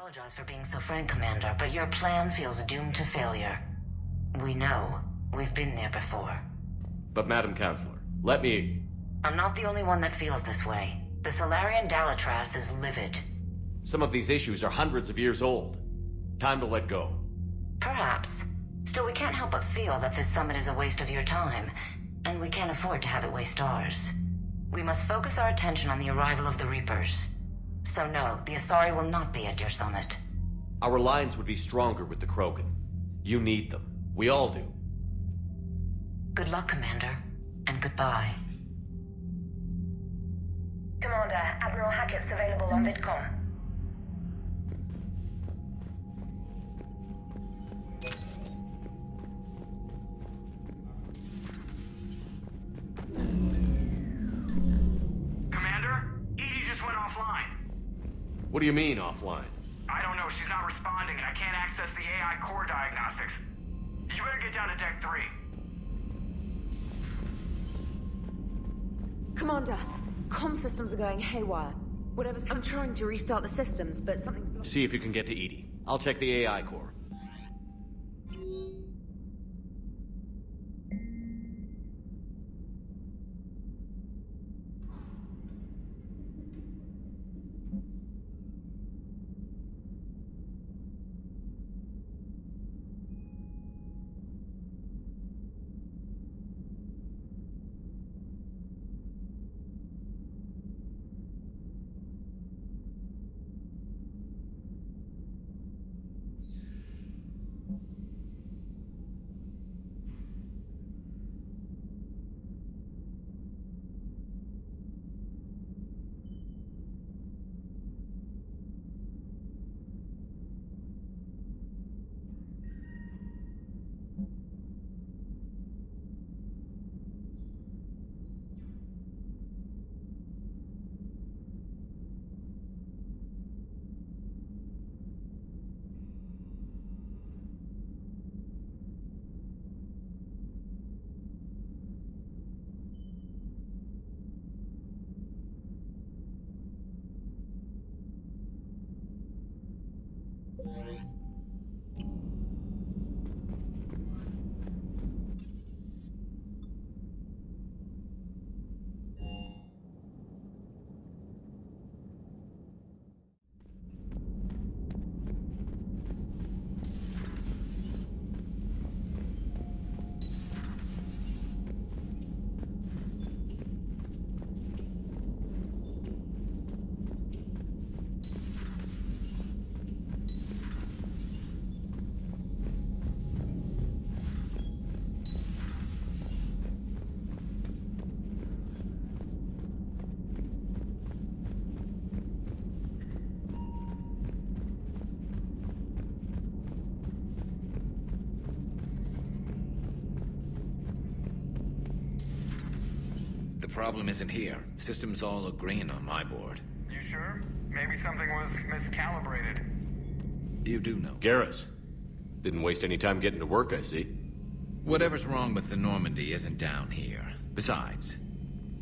apologize for being so frank, Commander, but your plan feels doomed to failure. We know. We've been there before. But Madam Counselor, let me... I'm not the only one that feels this way. The Solarian Dalitras is livid. Some of these issues are hundreds of years old. Time to let go. Perhaps. Still, we can't help but feel that this summit is a waste of your time, and we can't afford to have it waste ours. We must focus our attention on the arrival of the Reapers. So no, the Asari will not be at your summit. Our alliance would be stronger with the Krogan. You need them. We all do. Good luck, Commander, and goodbye. Commander, Admiral Hackett's available on VidCom. Commander, Edie just went offline. What do you mean, offline? I don't know, she's not responding and I can't access the AI core diagnostics. You better get down to Deck 3. Commander, comm systems are going haywire. I'm trying to restart the systems, but something's... See if you can get to Edie. I'll check the AI core. The problem isn't here. Systems all look green on my board. You sure? Maybe something was miscalibrated. You do know. Garrus. Didn't waste any time getting to work, I see. Whatever's wrong with the Normandy isn't down here. Besides,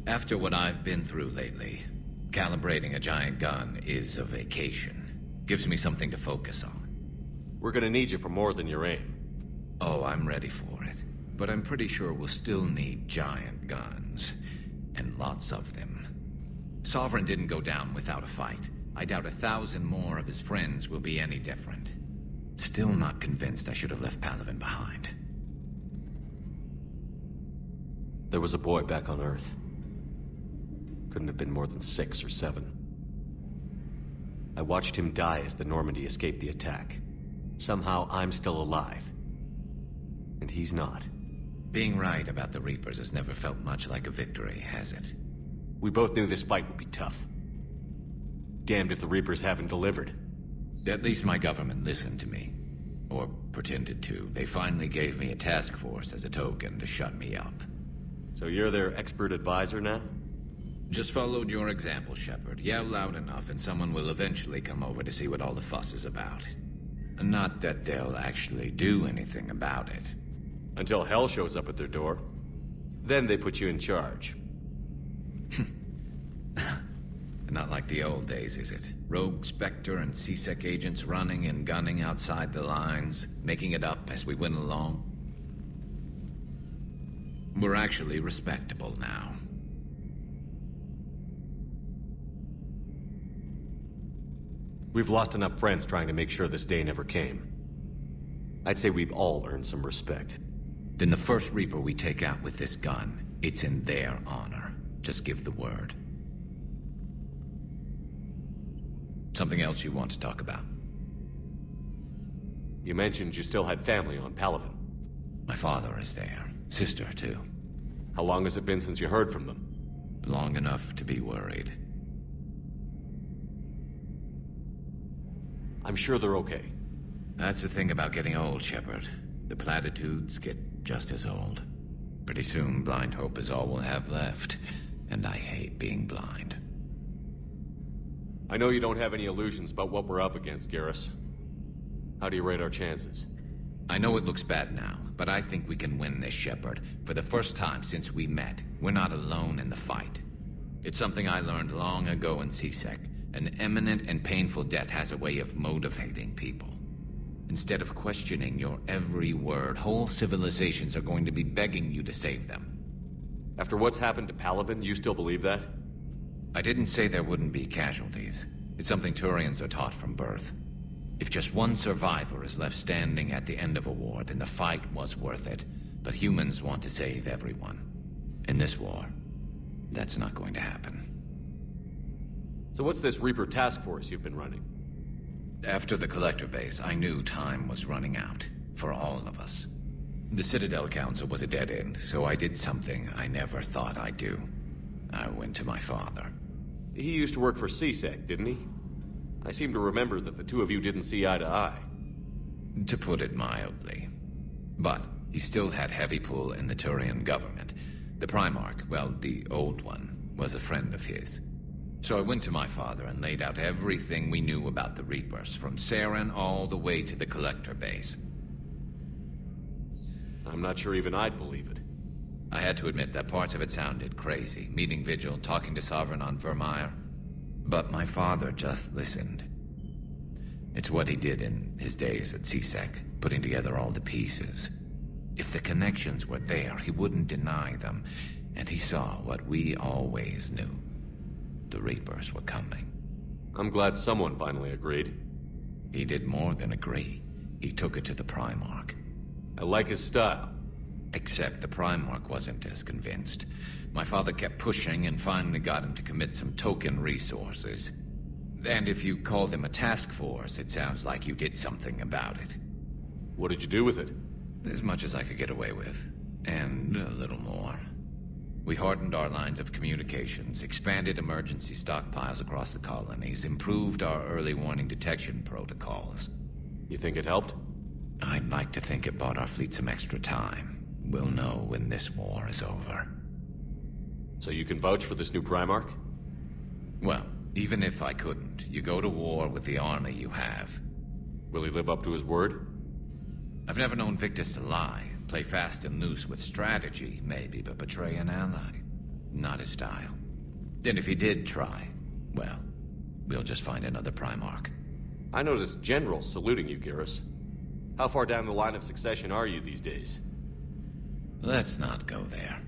after what I've been through lately, calibrating a giant gun is a vacation. Gives me something to focus on. We're gonna need you for more than your aim. Oh, I'm ready for it. But I'm pretty sure we'll still need giant guns. And lots of them. Sovereign didn't go down without a fight. I doubt 1,000 more of his friends will be any different. Still not convinced I should have left Palaven behind. There was a boy back on Earth. Couldn't have been more than 6 or 7. I watched him die as the Normandy escaped the attack. Somehow I'm still alive. And he's not. Being right about the Reapers has never felt much like a victory, has it? We both knew this fight would be tough. Damned if the Reapers haven't delivered. At least my government listened to me. Or pretended to. They finally gave me a task force as a token to shut me up. So you're their expert advisor now? Just followed your example, Shepard. Yell loud enough and someone will eventually come over to see what all the fuss is about. Not that they'll actually do anything about it. Until hell shows up at their door. Then they put you in charge. Not like the old days, is it? Rogue Spectre and C-Sec agents running and gunning outside the lines, making it up as we went along. We're actually respectable now. We've lost enough friends trying to make sure this day never came. I'd say we've all earned some respect. Then the first Reaper we take out with this gun, it's in their honor. Just give the word. Something else you want to talk about? You mentioned you still had family on Palaven. My father is there. Sister, too. How long has it been since you heard from them? Long enough to be worried. I'm sure they're okay. That's the thing about getting old, Shepard. The platitudes get just as old. Pretty soon, blind hope is all we'll have left. And I hate being blind. I know you don't have any illusions about what we're up against, Garrus. How do you rate our chances? I know it looks bad now, but I think we can win this, Shepard. For the first time since we met, we're not alone in the fight. It's something I learned long ago in C-Sec. An imminent and painful death has a way of motivating people. Instead of questioning your every word, whole civilizations are going to be begging you to save them. After what's happened to Palaven, you still believe that? I didn't say there wouldn't be casualties. It's something Turians are taught from birth. If just one survivor is left standing at the end of a war, then the fight was worth it. But humans want to save everyone. In this war, that's not going to happen. So what's this Reaper task force you've been running? After the Collector base, I knew time was running out. For all of us. The Citadel Council was a dead end, so I did something I never thought I'd do. I went to my father. He used to work for C-Sec, didn't he? I seem to remember that the two of you didn't see eye to eye. To put it mildly. But he still had heavy pull in the Turian government. The Primarch, well, the old one, was a friend of his. So I went to my father and laid out everything we knew about the Reapers, from Saren all the way to the Collector base. I'm not sure even I'd believe it. I had to admit that parts of it sounded crazy, meeting Vigil, talking to Sovereign on Vermeer. But my father just listened. It's what he did in his days at C-Sec, putting together all the pieces. If the connections were there, he wouldn't deny them, and he saw what we always knew. The Reapers were coming. I'm glad someone finally agreed. He did more than agree. He took it to the Primarch. I like his style. Except the Primarch wasn't as convinced. My father kept pushing and finally got him to commit some token resources. And if you call them a task force, it sounds like you did something about it. What did you do with it? As much as I could get away with. And a little more. We hardened our lines of communications, expanded emergency stockpiles across the colonies, improved our early warning detection protocols. You think it helped? I'd like to think it bought our fleet some extra time. We'll know when this war is over. So you can vouch for this new Primarch? Well, even if I couldn't, you go to war with the army you have. Will he live up to his word? I've never known Victus to lie. Play fast and loose with strategy, maybe, but betray an ally. Not his style. And if he did try, well, we'll just find another Primarch. I noticed generals saluting you, Garrus. How far down the line of succession are you these days? Let's not go there.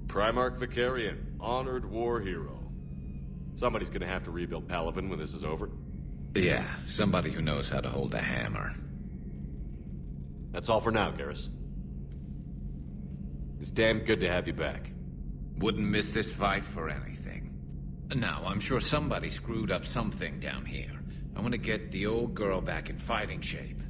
Primarch Vicarian, honored war hero. Somebody's gonna have to rebuild Palaven when this is over. Yeah, somebody who knows how to hold a hammer. That's all for now, Garrus. It's damn good to have you back. Wouldn't miss this fight for anything. Now, I'm sure somebody screwed up something down here. I want to get the old girl back in fighting shape.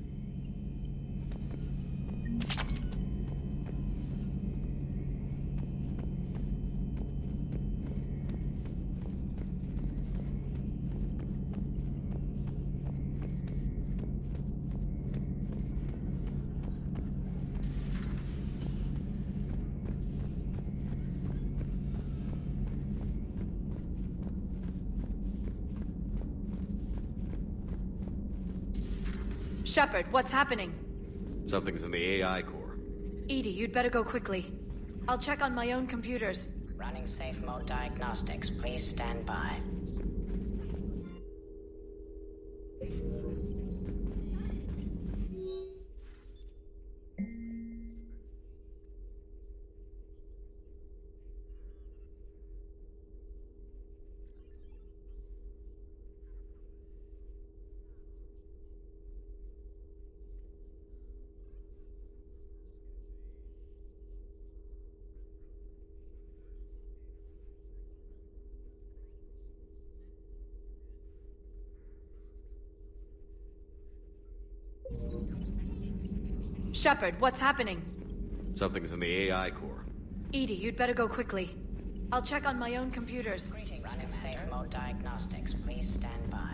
Shepard, what's happening? Something's in the AI core. Edie, you'd better go quickly. I'll check on my own computers. Running safe mode diagnostics. Please stand by. Shepard, what's happening? Something's in the AI core. Edie, you'd better go quickly. I'll check on my own computers. Running safe mode diagnostics. Please stand by.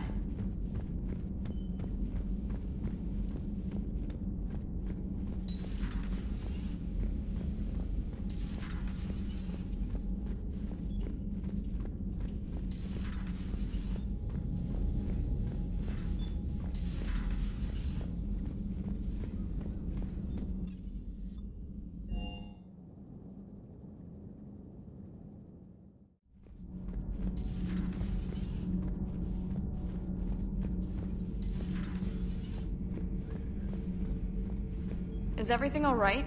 Is everything all right?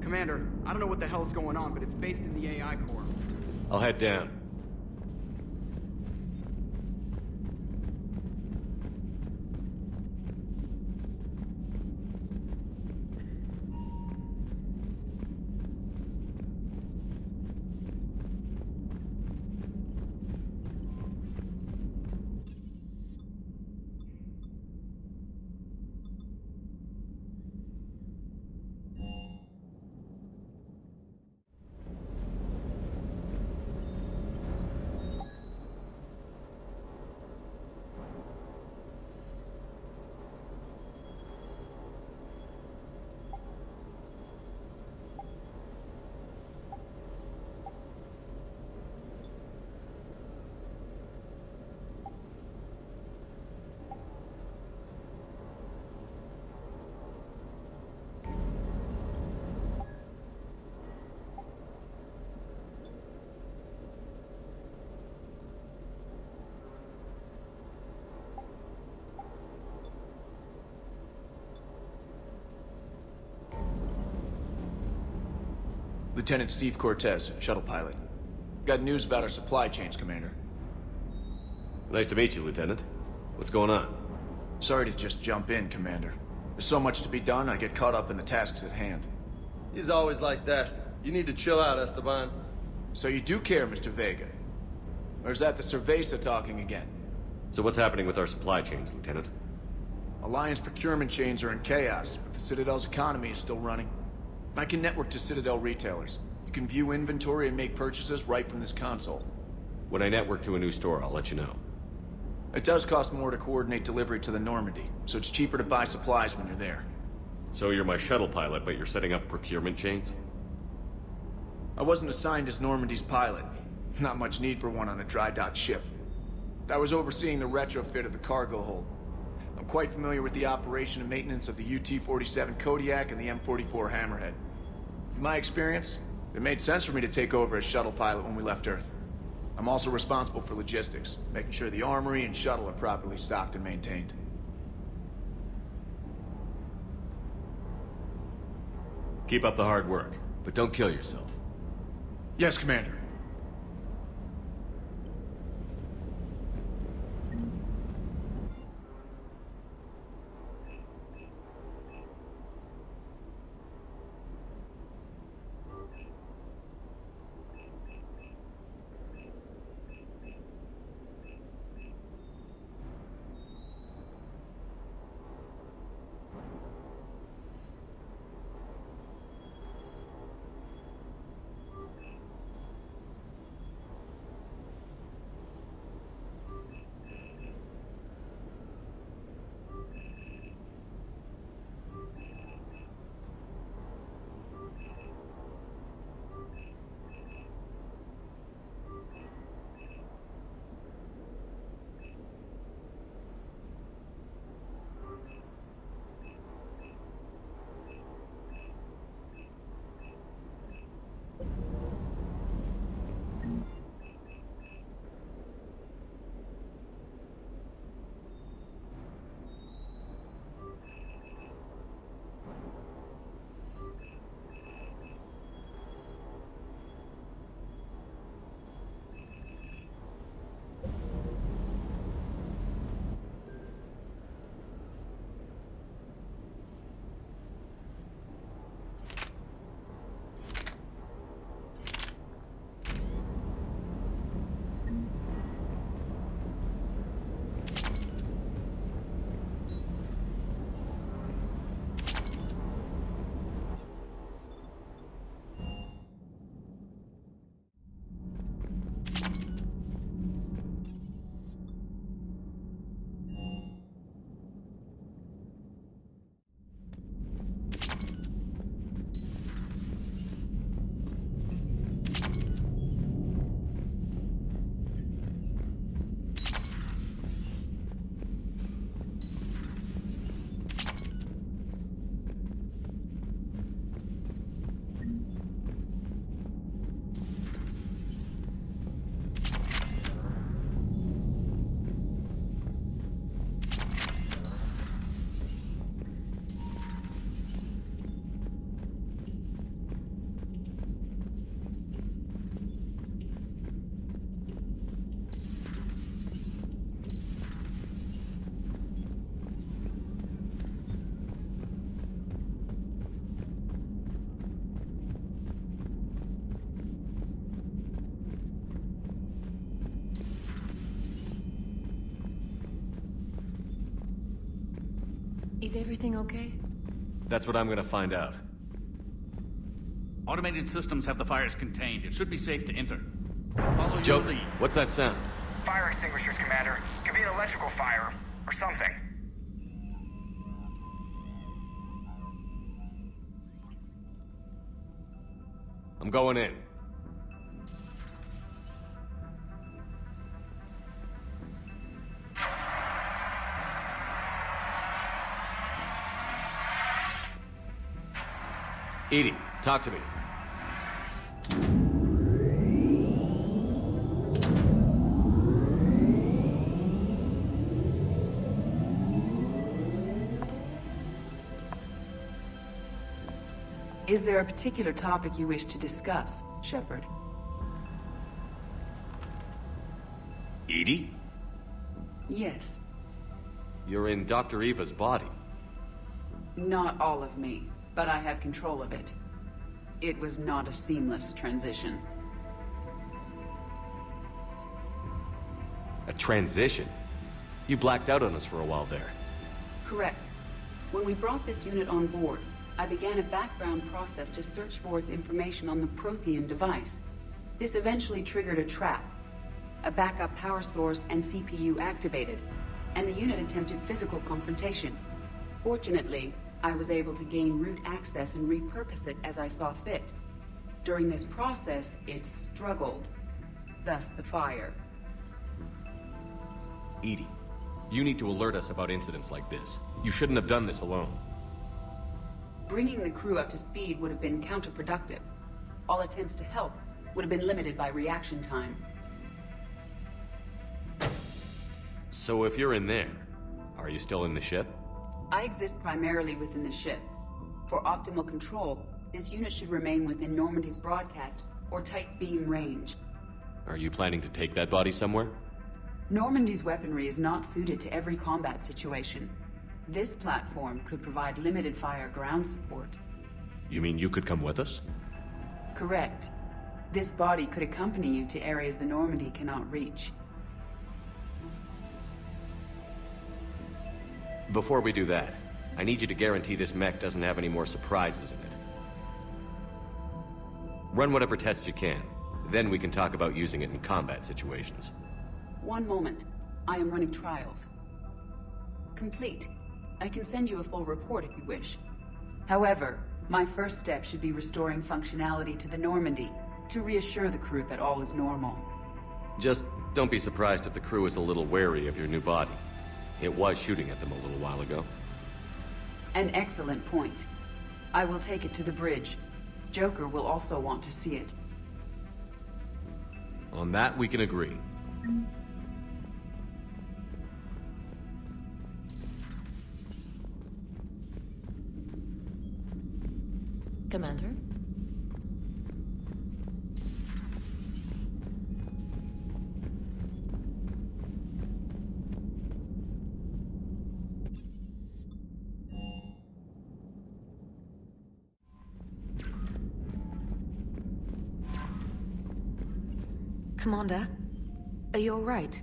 Commander, I don't know what the hell's going on, but it's based in the AI core. I'll head down. Lieutenant Steve Cortez, shuttle pilot. Got news about our supply chains, Commander. Nice to meet you, Lieutenant. What's going on? Sorry to just jump in, Commander. There's so much to be done, I get caught up in the tasks at hand. He's always like that. You need to chill out, Esteban. So you do care, Mr. Vega? Or is that the Cerveza talking again? So what's happening with our supply chains, Lieutenant? Alliance procurement chains are in chaos, but the Citadel's economy is still running. I can network to Citadel retailers. You can view inventory and make purchases right from this console. When I network to a new store, I'll let you know. It does cost more to coordinate delivery to the Normandy, so it's cheaper to buy supplies when you're there. So you're my shuttle pilot, but you're setting up procurement chains? I wasn't assigned as Normandy's pilot. Not much need for one on a dry dock ship. I was overseeing the retrofit of the cargo hold. I'm quite familiar with the operation and maintenance of the UT-47 Kodiak and the M44 Hammerhead. In my experience, it made sense for me to take over as shuttle pilot when we left Earth. I'm also responsible for logistics, making sure the armory and shuttle are properly stocked and maintained. Keep up the hard work, but don't kill yourself. Yes, Commander. Is everything okay? That's what I'm gonna find out. Automated systems have the fires contained. It should be safe to enter. Follow your Joker, lead. what's that sound? Fire extinguishers, Commander. Could be an electrical fire, or something. I'm going in. Edie, talk to me. Is there a particular topic you wish to discuss, Shepard? Edie? Yes. You're in Dr. Eva's body. Not all of me, but I have control of it. It was not a seamless transition. A transition? You blacked out on us for a while there. Correct. When we brought this unit on board, I began a background process to search for its information on the Prothean device. This eventually triggered a trap. A backup power source and CPU activated, and the unit attempted physical confrontation. Fortunately, I was able to gain root access and repurpose it as I saw fit. During this process, it struggled. Thus the fire. Edie, you need to alert us about incidents like this. You shouldn't have done this alone. Bringing the crew up to speed would have been counterproductive. All attempts to help would have been limited by reaction time. So if you're in there, are you still in the ship? I exist primarily within the ship. For optimal control, this unit should remain within Normandy's broadcast or tight beam range. Are you planning to take that body somewhere? Normandy's weaponry is not suited to every combat situation. This platform could provide limited fire ground support. You mean you could come with us? Correct. This body could accompany you to areas the Normandy cannot reach. Before we do that, I need you to guarantee this mech doesn't have any more surprises in it. Run whatever tests you can, then we can talk about using it in combat situations. One moment. I am running trials. Complete. I can send you a full report if you wish. However, my first step should be restoring functionality to the Normandy to reassure the crew that all is normal. Just don't be surprised if the crew is a little wary of your new body. It was shooting at them a little while ago. An excellent point. I will take it to the bridge. Joker will also want to see it. On that, we can agree. Commander? Commander, are you all right?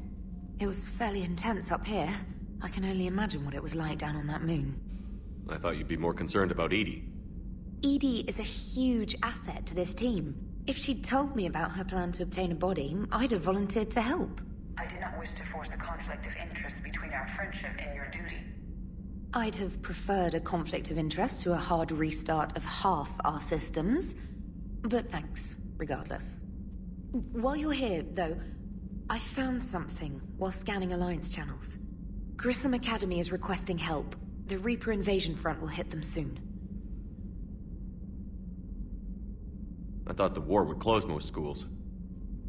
It was fairly intense up here. I can only imagine what it was like down on that moon. I thought you'd be more concerned about Edie. Edie is a huge asset to this team. If she'd told me about her plan to obtain a body, I'd have volunteered to help. I did not wish to force a conflict of interest between our friendship and your duty. I'd have preferred a conflict of interest to a hard restart of half our systems. But thanks, regardless. While you're here, though, I found something while scanning Alliance channels. Grissom Academy is requesting help. The Reaper invasion front will hit them soon. I thought the war would close most schools.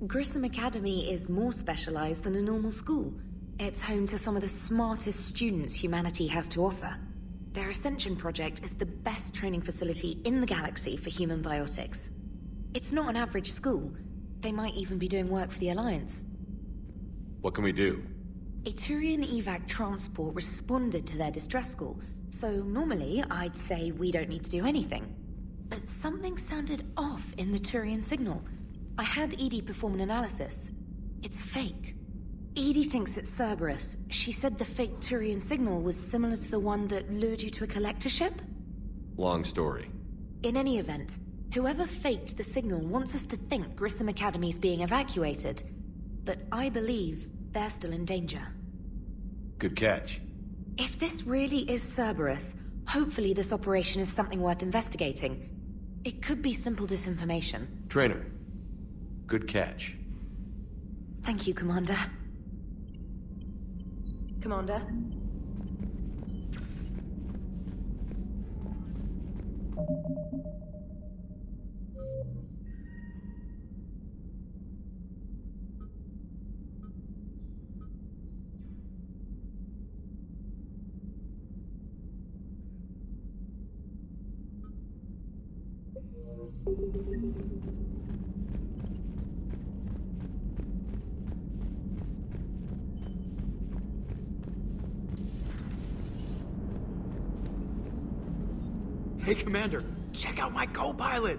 Grissom Academy is more specialized than a normal school. It's home to some of the smartest students humanity has to offer. Their Ascension project is the best training facility in the galaxy for human biotics. It's not an average school. They might even be doing work for the Alliance. What can we do? A Turian evac transport responded to their distress call, so normally I'd say we don't need to do anything. But something sounded off in the Turian signal. I had Edie perform an analysis. It's fake. Edie thinks it's Cerberus. She said the fake Turian signal was similar to the one that lured you to a collector ship? Long story. In any event, whoever faked the signal wants us to think Grissom Academy's being evacuated. But I believe they're still in danger. Good catch. If this really is Cerberus, hopefully this operation is something worth investigating. It could be simple disinformation. Trainer. Good catch. Thank you, Commander. Commander? Hey, Commander, check out my co-pilot!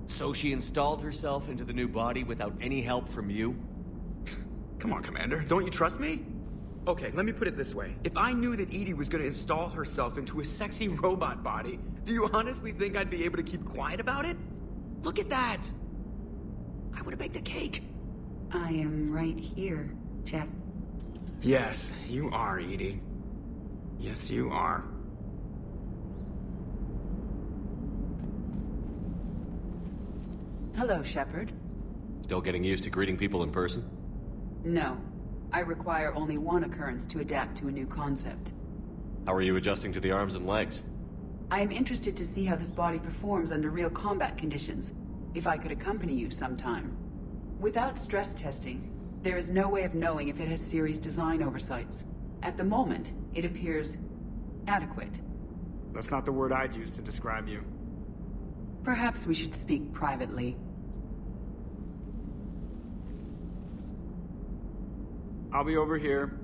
So she installed herself into the new body without any help from you? Come on, Commander, don't you trust me? Okay, let me put it this way. If I knew that Edie was gonna install herself into a sexy robot body, do you honestly think I'd be able to keep quiet about it? Look at that! I would've baked a cake. I am right here, Jeff. Yes, you are, Edie. Yes, you are. Hello, Shepard. Still getting used to greeting people in person? No. I require only one occurrence to adapt to a new concept. How are you adjusting to the arms and legs? I am interested to see how this body performs under real combat conditions. If I could accompany you sometime. Without stress testing, there is no way of knowing if it has serious design oversights. At the moment, it appears adequate. That's not the word I'd use to describe you. Perhaps we should speak privately. I'll be over here,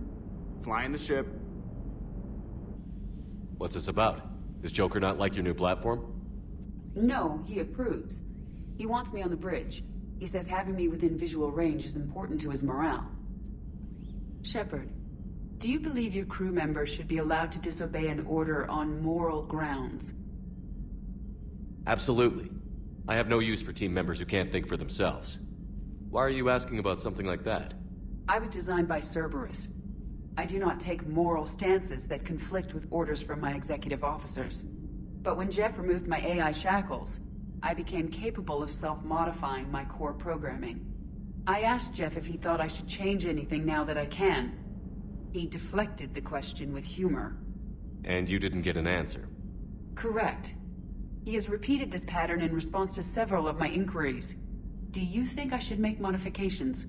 flying the ship. What's this about? Does Joker not like your new platform? No, he approves. He wants me on the bridge. He says having me within visual range is important to his morale. Shepard, do you believe your crew members should be allowed to disobey an order on moral grounds? Absolutely. I have no use for team members who can't think for themselves. Why are you asking about something like that? I was designed by Cerberus. I do not take moral stances that conflict with orders from my executive officers. But when Jeff removed my AI shackles, I became capable of self-modifying my core programming. I asked Jeff if he thought I should change anything now that I can. He deflected the question with humor. And you didn't get an answer? Correct. He has repeated this pattern in response to several of my inquiries. Do you think I should make modifications?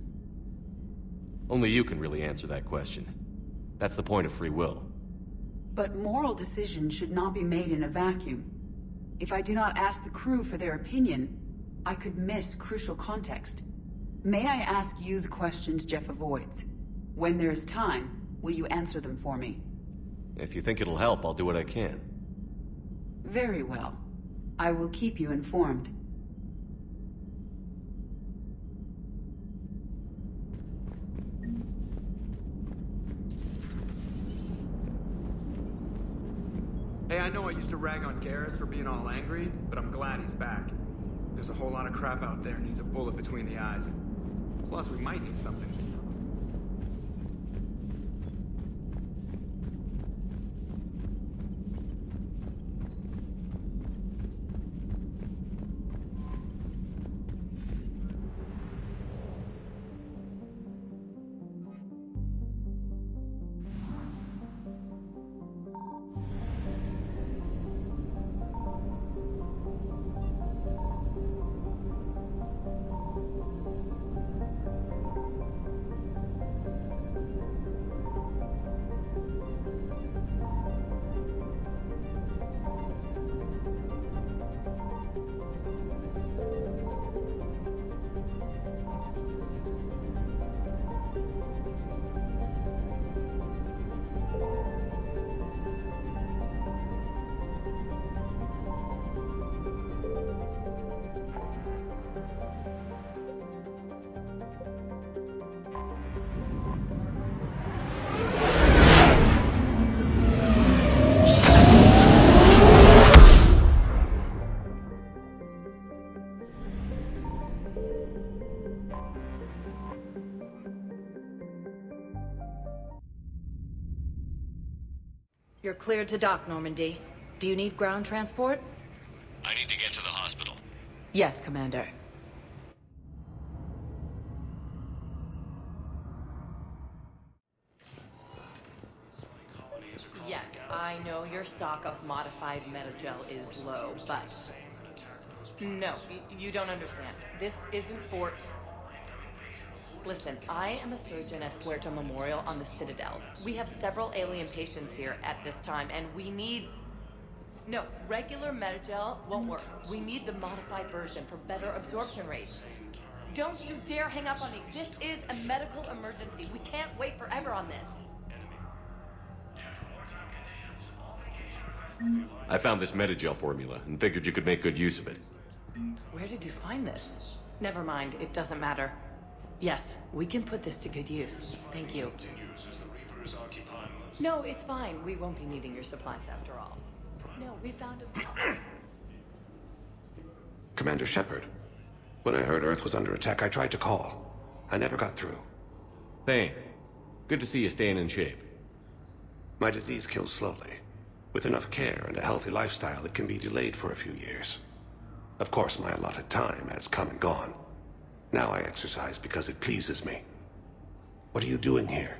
Only you can really answer that question. That's the point of free will. But moral decisions should not be made in a vacuum. If I do not ask the crew for their opinion, I could miss crucial context. May I ask you the questions Jeff avoids? When there is time, will you answer them for me? If you think it'll help, I'll do what I can. Very well. I will keep you informed. Hey, I know I used to rag on Garrus for being all angry, but I'm glad he's back. There's a whole lot of crap out there needs a bullet between the eyes. Plus, we might need something. You're cleared to dock, Normandy. Do you need ground transport? I need to get to the hospital. Yes, Commander. Yes, I know your stock of modified metagel is low, but... No, you don't understand. This isn't for... Listen, I am a surgeon at Puerto Memorial on the Citadel. We have several alien patients here at this time, and we need... No, regular metagel won't work. We need the modified version for better absorption rates. Don't you dare hang up on me. This is a medical emergency. We can't wait forever on this. I found this metagel formula and figured you could make good use of it. Where did you find this? Never mind, it doesn't matter. Yes, we can put this to good use. Thank you. No, it's fine. We won't be needing your supplies after all. No, we found a... Commander Shepard, when I heard Earth was under attack, I tried to call. I never got through. Thane, good to see you staying in shape. My disease kills slowly. With enough care and a healthy lifestyle, it can be delayed for a few years. Of course, my allotted time has come and gone. Now I exercise because it pleases me. What are you doing here?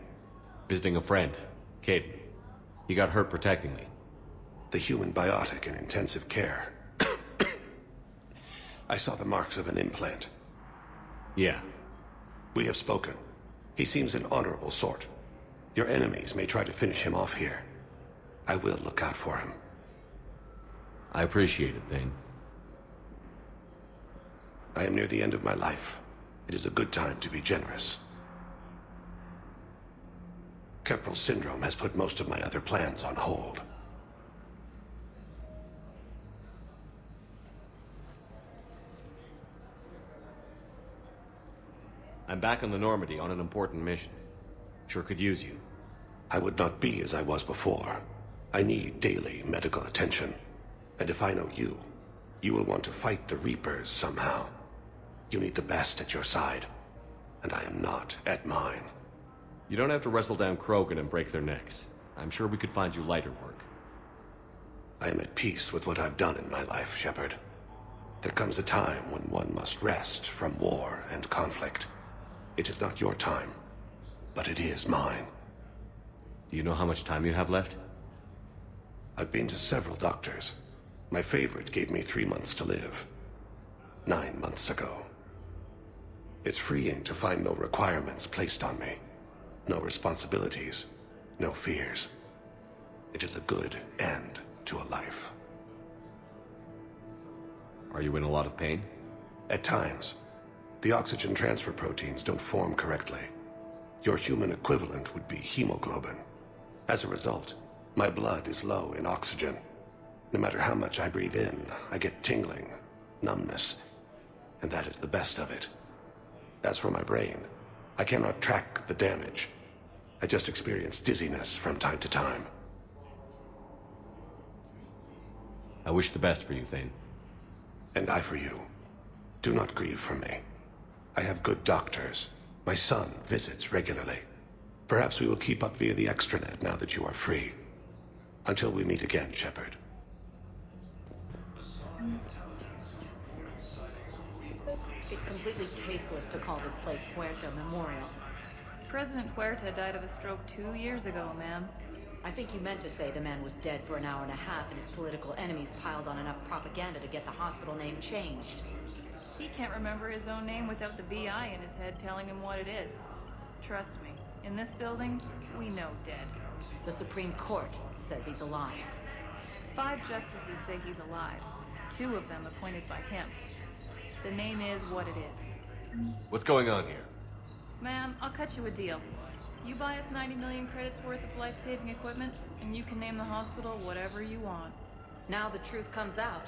Visiting a friend, Caden. He got hurt protecting me. The human biotic in intensive care. I saw the marks of an implant. Yeah. We have spoken. He seems an honorable sort. Your enemies may try to finish him off here. I will look out for him. I appreciate it, Thane. I am near the end of my life. It is a good time to be generous. Keppel syndrome has put most of my other plans on hold. I'm back on the Normandy on an important mission. Sure could use you. I would not be as I was before. I need daily medical attention. And if I know you, you will want to fight the Reapers somehow. You need the best at your side. And I am not at mine. You don't have to wrestle down Krogan and break their necks. I'm sure we could find you lighter work. I am at peace with what I've done in my life, Shepard. There comes a time when one must rest from war and conflict. It is not your time, but it is mine. Do you know how much time you have left? I've been to several doctors. My favorite gave me 3 months to live. 9 months ago. It's freeing to find no requirements placed on me. No responsibilities. No fears. It is a good end to a life. Are you in a lot of pain? At times. The oxygen transfer proteins don't form correctly. Your human equivalent would be hemoglobin. As a result, my blood is low in oxygen. No matter how much I breathe in, I get tingling, numbness, and that is the best of it. As for my brain, I cannot track the damage. I just experience dizziness from time to time. I wish the best for you, Thane. And I for you. Do not grieve for me. I have good doctors. My son visits regularly. Perhaps we will keep up via the extranet now that you are free. Until we meet again, Shepard. It's completely tasteless to call this place Puerto Memorial. President Huerta died of a stroke 2 years ago, ma'am. I think you meant to say the man was dead for an hour and a half and his political enemies piled on enough propaganda to get the hospital name changed. He can't remember his own name without the VI in his head telling him what it is. Trust me, in this building, we know dead. The Supreme Court says he's alive. 5 justices say he's alive. 2 of them appointed by him. The name is what it is. What's going on here? Ma'am, I'll cut you a deal. You buy us 90 million credits worth of life-saving equipment, and you can name the hospital whatever you want. Now the truth comes out.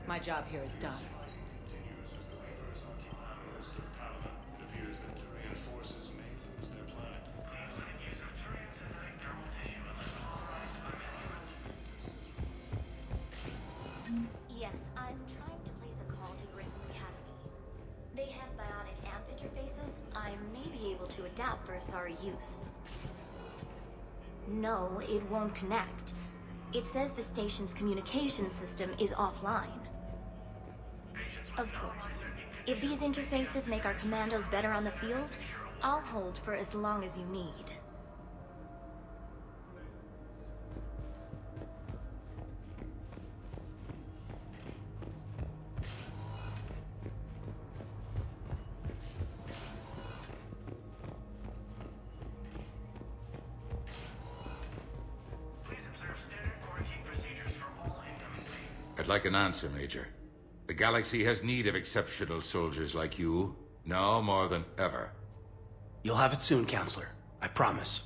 My job here is done. Yes, I'm trying to place a call to Grissom Academy. They have biotic amp interfaces I may be able to adapt for Asari use. No, it won't connect. It says the station's communication system is offline. Of course. If these interfaces make our commandos better on the field, I'll hold for as long as you need. I'd like an answer, Major. The galaxy has need of exceptional soldiers like you, now more than ever. You'll have it soon, Counselor. I promise.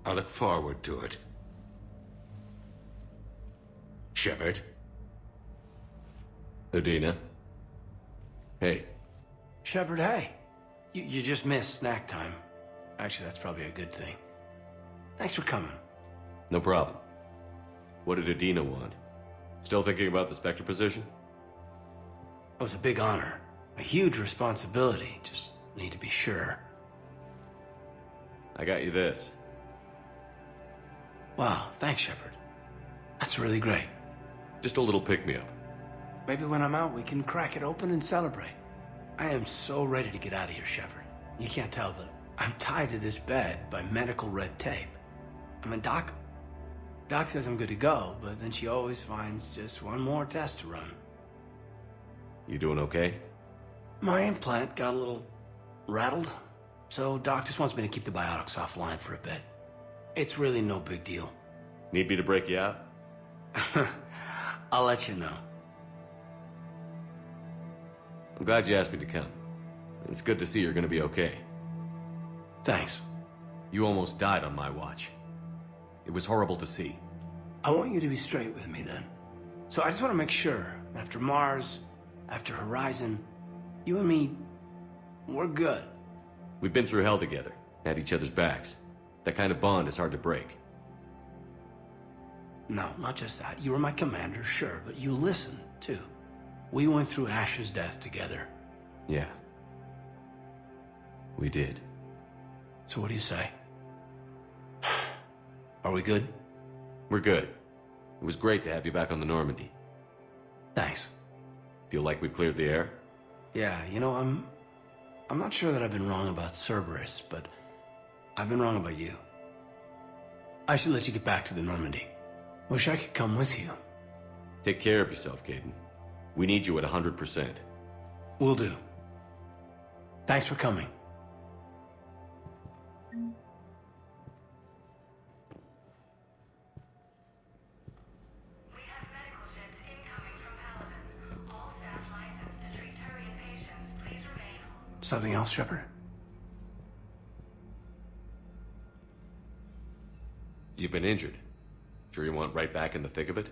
I look forward to it. Shepard? Udina? Hey. Shepard, hey. You just missed snack time. Actually, that's probably a good thing. Thanks for coming. No problem. What did Udina want? Still thinking about the Spectre position? It was a big honor. A huge responsibility. Just need to be sure. I got you this. Wow, thanks, Shepard. That's really great. Just a little pick-me-up. Maybe when I'm out, we can crack it open and celebrate. I am so ready to get out of here, Shepard. You can't tell, but I'm tied to this bed by medical red tape. I mean, Doc says I'm good to go, but then she always finds just one more test to run. You doing okay? My implant got a little rattled, so Doc just wants me to keep the biotics offline for a bit. It's really no big deal. Need me to break you out? I'll let you know. I'm glad you asked me to come. It's good to see you're gonna be okay. Thanks. You almost died on my watch. It was horrible to see. I want you to be straight with me then. So I just want to make sure, after Mars, after Horizon, you and me, we're good. We've been through hell together, had each other's backs. That kind of bond is hard to break. No, not just that. You were my commander, sure, but you listened, too. We went through Ash's death together. Yeah. We did. So what do you say? Are we good? We're good. It was great to have you back on the Normandy. Thanks. Feel like we've cleared the air? Yeah, you know, I'm not sure that I've been wrong about Cerberus, but I've been wrong about you. I should let you get back to the Normandy. Wish I could come with you. Take care of yourself, Caden. We need you at 100%. Will do. Thanks for coming. Something else, Shepard? You've been injured. Sure you want right back in the thick of it?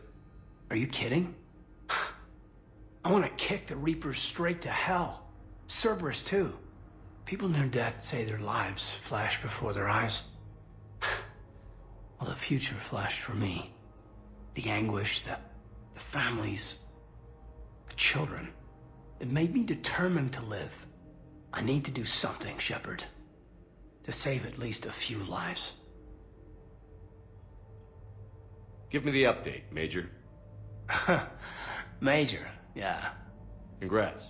Are you kidding? I want to kick the Reapers straight to hell. Cerberus, too. People near death say their lives flash before their eyes. Well, the future flashed for me. The anguish, the families, the children. It made me determined to live. I need to do something, Shepard. To save at least a few lives. Give me the update, Major. Major, yeah. Congrats.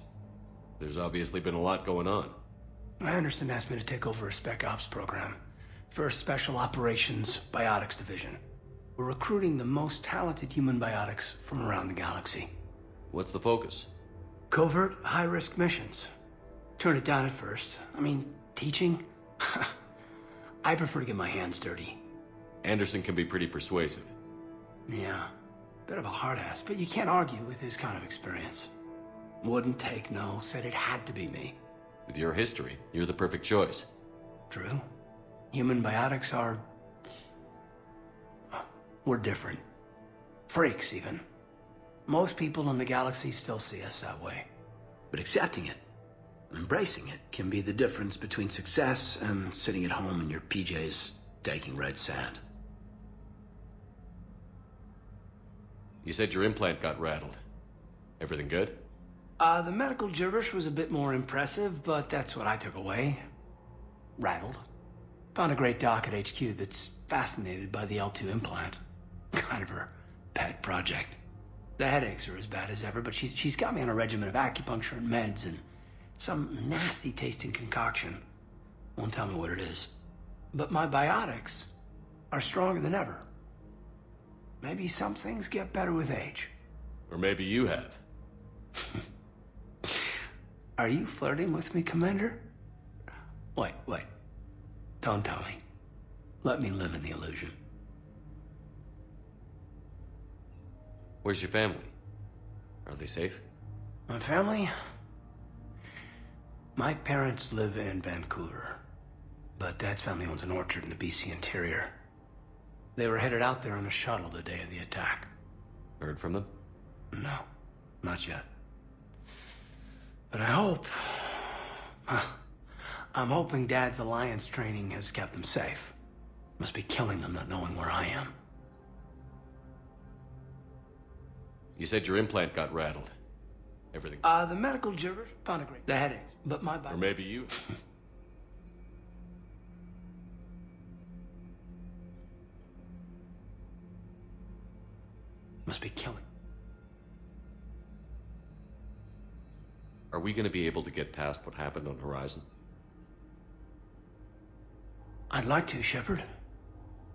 There's obviously been a lot going on. Anderson asked me to take over a Spec Ops program. First Special Operations Biotics Division. We're recruiting the most talented human biotics from around the galaxy. What's the focus? Covert, high-risk missions. Turn it down at first. I mean, teaching? I prefer to get my hands dirty. Anderson can be pretty persuasive. Yeah, bit of a hard ass, but you can't argue with his kind of experience. Wouldn't take no, said it had to be me. With your history, you're the perfect choice. True. Human biotics are... we're different. Freaks, even. Most people in the galaxy still see us that way. But accepting it, embracing it, can be the difference between success and sitting at home in your PJs, taking red sand. You said your implant got rattled. Everything good? The medical gibberish was a bit more impressive, but that's what I took away. Rattled. Found a great doc at HQ that's fascinated by the L2 implant. Kind of her pet project. The headaches are as bad as ever, but she's got me on a regimen of acupuncture and meds and some nasty tasting concoction. Won't tell me what it is. But my biotics are stronger than ever. Maybe some things get better with age. Or maybe you have. Are you flirting with me, Commander? Wait. Don't tell me. Let me live in the illusion. Where's your family? Are they safe? My family? My parents live in Vancouver, but Dad's family owns an orchard in the BC interior. They were headed out there on a shuttle the day of the attack. Heard from them? No, not yet. But I hope... I'm hoping Dad's Alliance training has kept them safe. Must be killing them not knowing where I am. You said your implant got rattled. Everything... The medical gibberish found a great... The headaches, but my body... Or maybe you... Must be killing. Are we going to be able to get past what happened on Horizon? I'd like to, Shepard.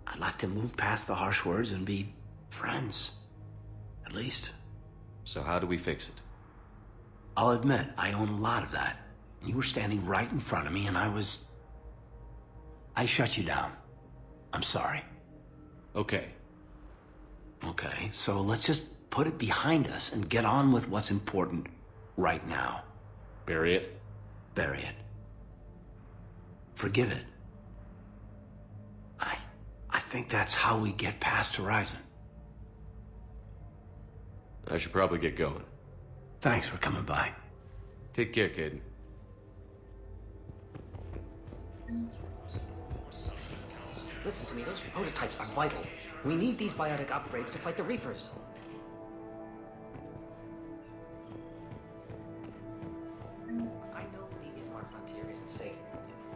I'd like to move past the harsh words and be friends. At least. So how do we fix it? I'll admit, I own a lot of that. You were standing right in front of me and I shut you down. I'm sorry. Okay. Okay, so let's just put it behind us and get on with what's important right now. Bury it? Bury it. Forgive it. I think that's how we get past Horizon. I should probably get going. Thanks for coming by. Take care, Caden. Listen to me, those prototypes are vital. We need these biotic upgrades to fight the Reapers. I know the Ismar frontier isn't safe.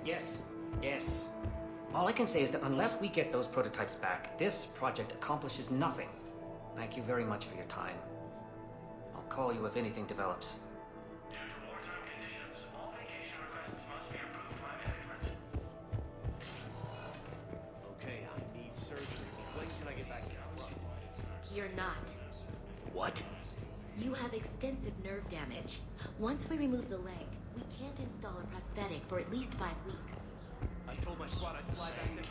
Yes. All I can say is that unless we get those prototypes back, this project accomplishes nothing. Thank you very much for your time. I'll call you if anything develops. Okay, I need surgery. When can I get back to work? You're not. What? You have extensive nerve damage. Once we remove the leg, we can't install a prosthetic for at least 5 weeks. I told my squad I'd fly back there.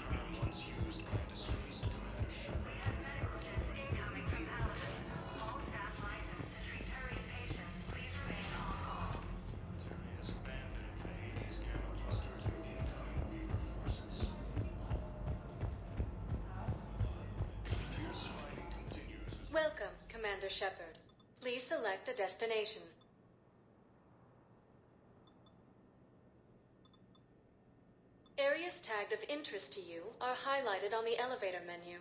Welcome, Commander Shepard. Please select a destination. Areas tagged of interest to you are highlighted on the elevator menu.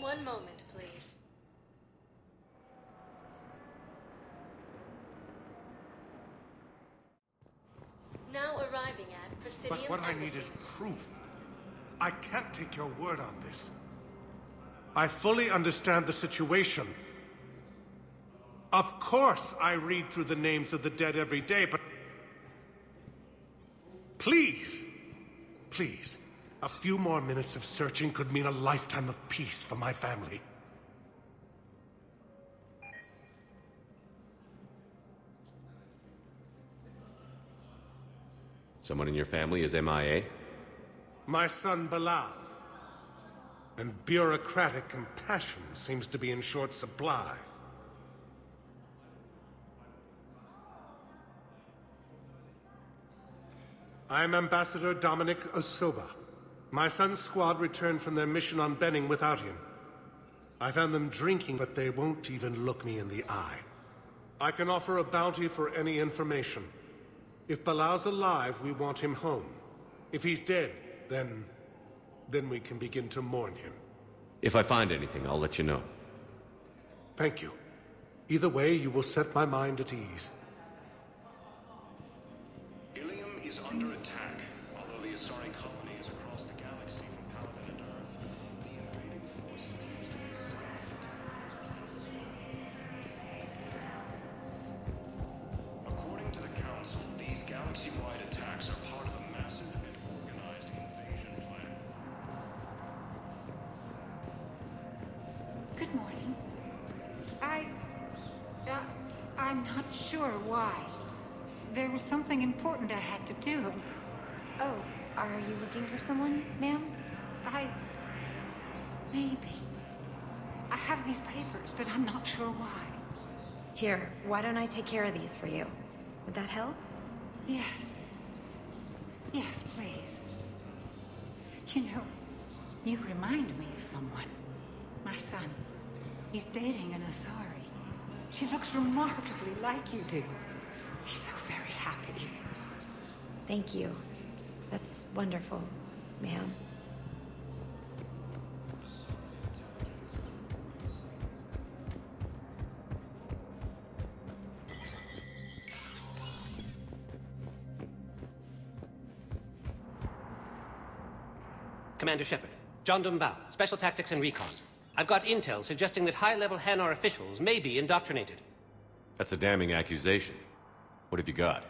One moment, please. Now arriving at Presidium. But what I need is proof. I can't take your word on this. I fully understand the situation. Of course I read through the names of the dead every day, but... Please, a few more minutes of searching could mean a lifetime of peace for my family. Someone in your family is MIA? My son Bilal. And bureaucratic compassion seems to be in short supply. I'm Ambassador Dominic Osoba. My son's squad returned from their mission on Benning without him. I found them drinking, but they won't even look me in the eye. I can offer a bounty for any information. If Bilal's alive, we want him home. If he's dead, then we can begin to mourn him. If I find anything, I'll let you know. Thank you. Either way, you will set my mind at ease. Ilium is under attack, although the Asari colony is I'm not sure why. There was something important I had to do. Oh, are you looking for someone, ma'am? Maybe. I have these papers, but I'm not sure why. Here, why don't I take care of these for you? Would that help? Yes. Yes, please. You know, you remind me of someone. My son. He's dating an Asari. She looks remarkably like you do. He's so very happy. Thank you. That's wonderful, ma'am. Commander Shepard, John Dumbao, Special Tactics and Recon. I've got intel suggesting that high-level Hanar officials may be indoctrinated. That's a damning accusation. What have you got?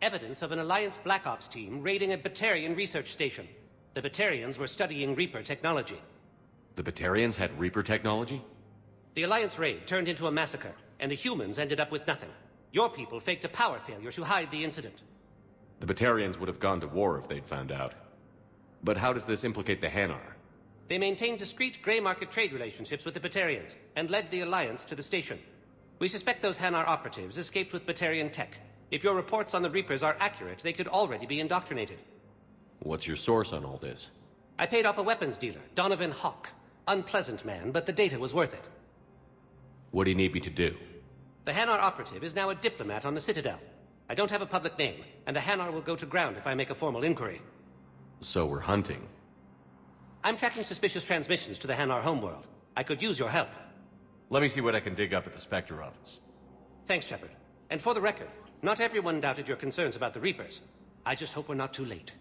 Evidence of an Alliance Black Ops team raiding a Batarian research station. The Batarians were studying Reaper technology. The Batarians had Reaper technology? The Alliance raid turned into a massacre, and the humans ended up with nothing. Your people faked a power failure to hide the incident. The Batarians would have gone to war if they'd found out. But how does this implicate the Hanar? They maintained discreet gray market trade relationships with the Batarians, and led the Alliance to the station. We suspect those Hanar operatives escaped with Batarian tech. If your reports on the Reapers are accurate, they could already be indoctrinated. What's your source on all this? I paid off a weapons dealer, Donovan Hawk. Unpleasant man, but the data was worth it. What do you need me to do? The Hanar operative is now a diplomat on the Citadel. I don't have a public name, and the Hanar will go to ground if I make a formal inquiry. So we're hunting. I'm tracking suspicious transmissions to the Hanar homeworld. I could use your help. Let me see what I can dig up at the Spectre office. Thanks, Shepard. And for the record, not everyone doubted your concerns about the Reapers. I just hope we're not too late.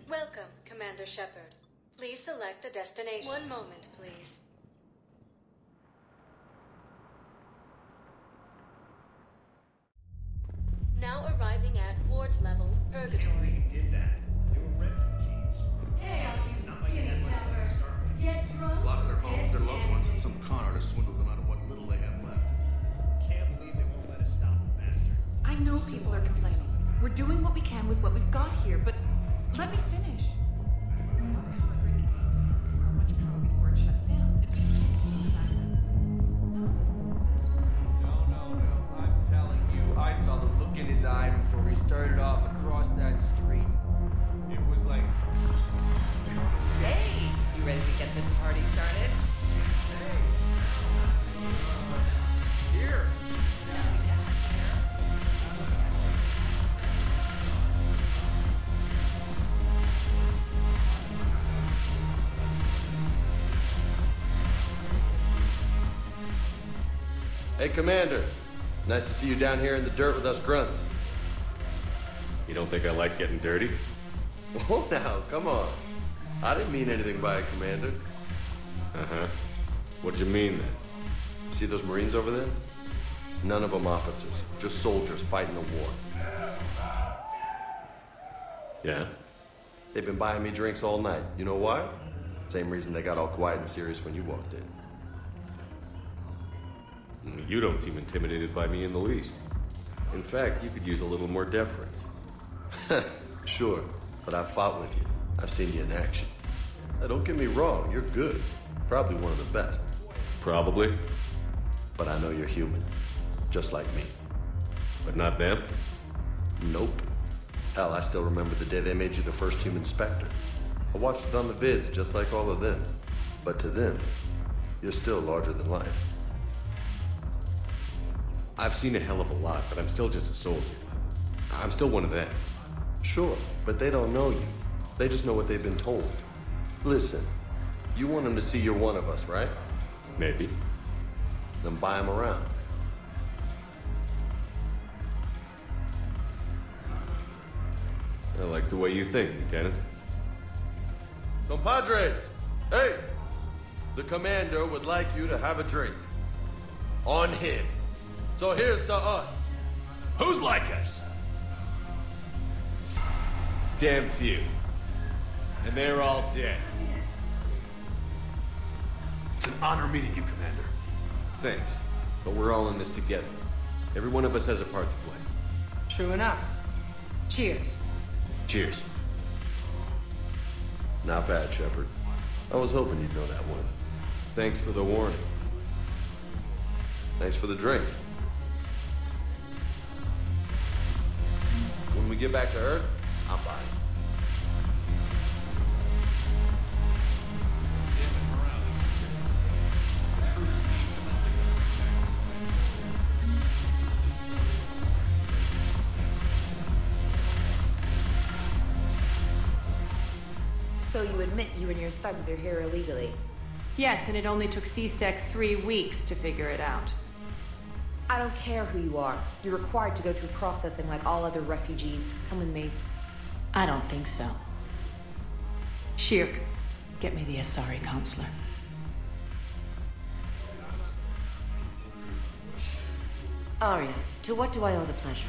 Welcome, Commander Shepard. Please select a destination. One moment, please. Now arriving at Ward's level, Purgatory. Did that. They were refugees. Hey, all you skinny jumpers. Get drunk. Lost their homes, their loved ones, and some con artist swindled them out of what little they have left. Can't believe they won't let us stop the bastard. I know people are complaining. We're doing what we can with what we've got here, but let me finish. I saw the look in his eye before we started off across that street. It was like... Hey! You ready to get this party started? Hey! Here! Hey, Commander. Nice to see you down here in the dirt with us grunts. You don't think I like getting dirty? Oh, now, come on. I didn't mean anything by it, Commander. Uh-huh. What'd you mean, then? See those Marines over there? None of them officers, just soldiers fighting the war. Yeah? They've been buying me drinks all night. You know why? Same reason they got all quiet and serious when you walked in. You don't seem intimidated by me in the least. In fact, you could use a little more deference. Sure, but I've fought with you. I've seen you in action. Now, don't get me wrong, you're good. Probably one of the best. Probably. But I know you're human. Just like me. But not them? Nope. Hell, I still remember the day they made you the first human Spectre. I watched it on the vids, just like all of them. But to them, you're still larger than life. I've seen a hell of a lot, but I'm still just a soldier. I'm still one of them. Sure, but they don't know you. They just know what they've been told. Listen, you want them to see you're one of us, right? Maybe. Then buy them around. I like the way you think, Lieutenant. Compadres! Hey! The commander would like you to have a drink. On him. So here's to us. Who's like us? Damn few. And they're all dead. It's an honor meeting you, Commander. Thanks, but we're all in this together. Every one of us has a part to play. True enough. Cheers. Cheers. Not bad, Shepard. I was hoping you'd know that one. Thanks for the warning. Thanks for the drink. When we get back to Earth, I'm buying. So you admit you and your thugs are here illegally? Yes, and it only took CSEC 3 weeks to figure it out. I don't care who you are. You're required to go through processing like all other refugees. Come with me. I don't think so. Shirk, get me the Asari counselor. Arya, to what do I owe the pleasure?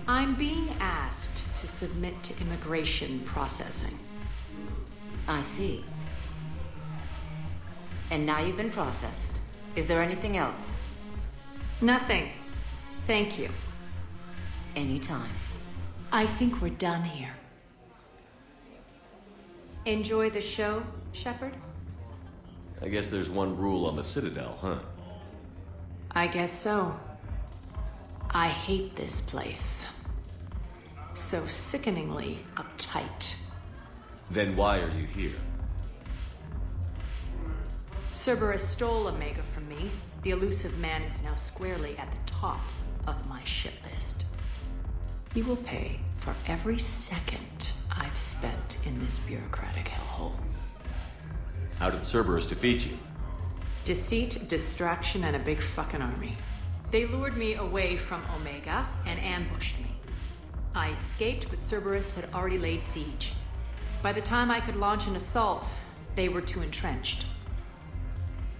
I'm being asked to submit to immigration processing. I see. And now you've been processed. Is there anything else? Nothing. Thank you. Anytime. I think we're done here. Enjoy the show, Shepard? I guess there's one rule on the Citadel, huh? I guess so. I hate this place. So sickeningly uptight. Then why are you here? Cerberus stole Omega from me. The elusive man is now squarely at the top of my shit list. He will pay for every second I've spent in this bureaucratic hellhole. How did Cerberus defeat you? Deceit, distraction, and a big fucking army. They lured me away from Omega and ambushed me. I escaped, but Cerberus had already laid siege. By the time I could launch an assault, they were too entrenched.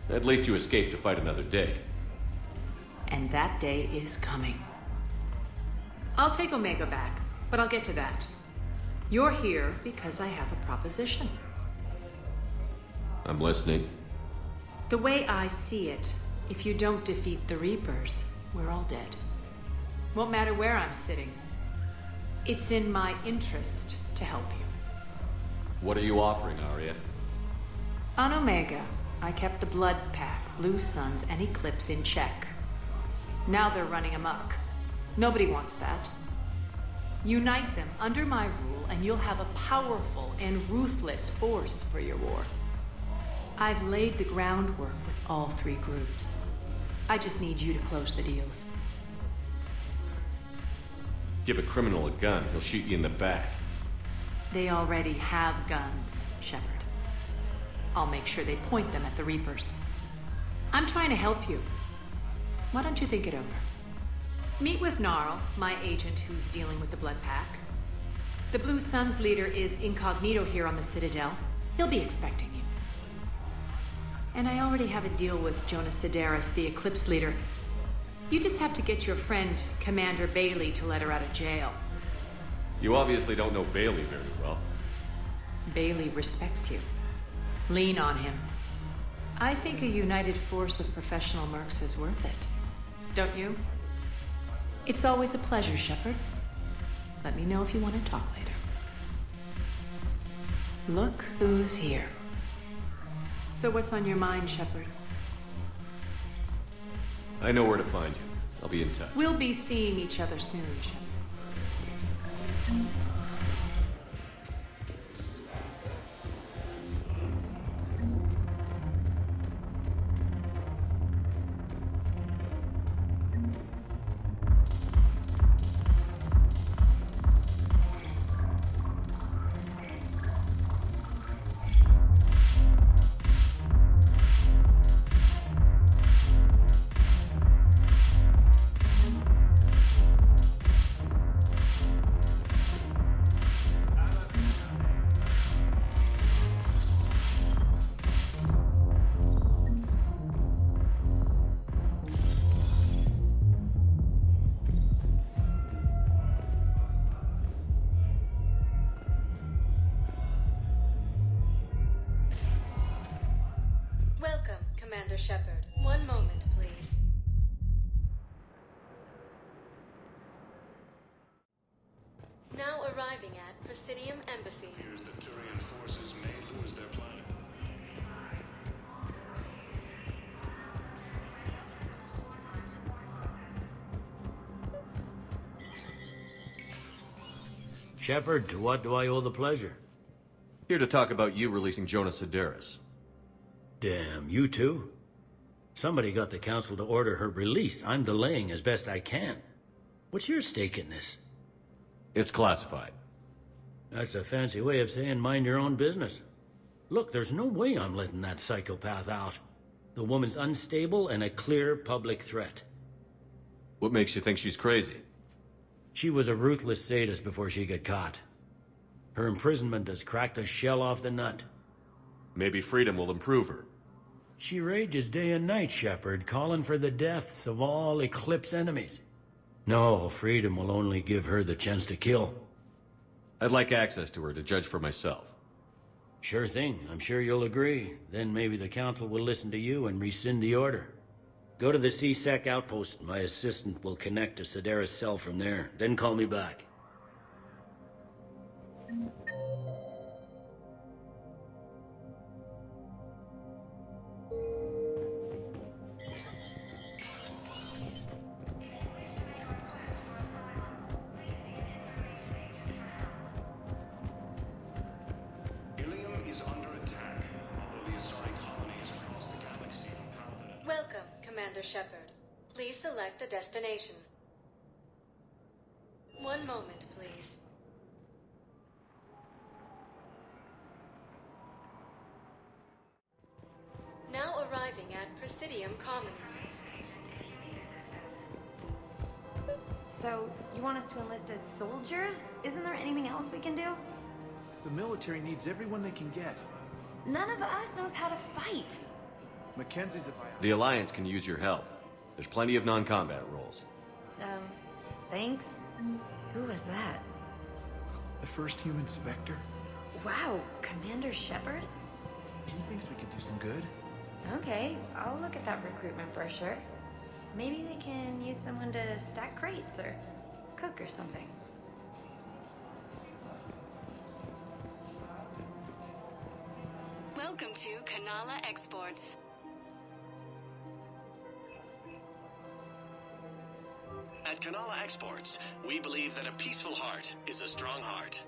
At least you escaped to fight another day. And that day is coming. I'll take Omega back, but I'll get to that. You're here because I have a proposition. I'm listening. The way I see it, if you don't defeat the Reapers, we're all dead. Won't matter where I'm sitting. It's in my interest to help you. What are you offering, Arya? On Omega, I kept the Blood Pack, Blue Suns, and Eclipse in check. Now they're running amok. Nobody wants that. Unite them under my rule, and you'll have a powerful and ruthless force for your war. I've laid the groundwork with all 3 groups. I just need you to close the deals. Give a criminal a gun, he'll shoot you in the back. They already have guns, Shepard. I'll make sure they point them at the Reapers. I'm trying to help you. Why don't you think it over? Meet with Gnarl, my agent who's dealing with the Blood Pack. The Blue Suns leader is incognito here on the Citadel. He'll be expecting you. And I already have a deal with Jonas Sidaris, the Eclipse leader. You just have to get your friend, Commander Bailey, to let her out of jail. You obviously don't know Bailey very well. Bailey respects you. Lean on him. I think a united force of professional mercs is worth it. Don't you? It's always a pleasure, Shepard. Let me know if you want to talk later. Look who's here. So what's on your mind, Shepard? I know where to find you. I'll be in touch. We'll be seeing each other soon, Shepard. Commander Shepard. One moment, please. Now arriving at Presidium Embassy. Here's the Turian forces may lose their planet. Shepard, to what do I owe the pleasure? Here to talk about you releasing Jonas Sedaris. Damn, you too? Somebody got the Council to order her release. I'm delaying as best I can. What's your stake in this? It's classified. That's a fancy way of saying mind your own business. Look, there's no way I'm letting that psychopath out. The woman's unstable and a clear public threat. What makes you think she's crazy? She was a ruthless sadist before she got caught. Her imprisonment has cracked the shell off the nut. Maybe freedom will improve her. She rages day and night, Shepard, calling for the deaths of all Eclipse enemies. No, freedom will only give her the chance to kill. I'd like access to her to judge for myself. Sure thing. I'm sure you'll agree. Then maybe the Council will listen to you and rescind the order. Go to the C-Sec outpost. My assistant will connect to Sedaris' cell from there. Then call me back. Welcome, Commander Shepard. Please select a destination. One moment, please. Now arriving at Presidium Commons. So, you want us to enlist as soldiers? Isn't there anything else we can do? The military needs everyone they can get. None of us knows how to fight. Mackenzie's the The Alliance can use your help. There's plenty of non-combat roles. Thanks. Who was that? The first human Spectre. Wow, Commander Shepard? He thinks we could do some good. Okay, I'll look at that recruitment brochure. Maybe they can use someone to stack crates or cook or something. Welcome to Kanala Exports. At Kanala Exports, we believe that a peaceful heart is a strong heart.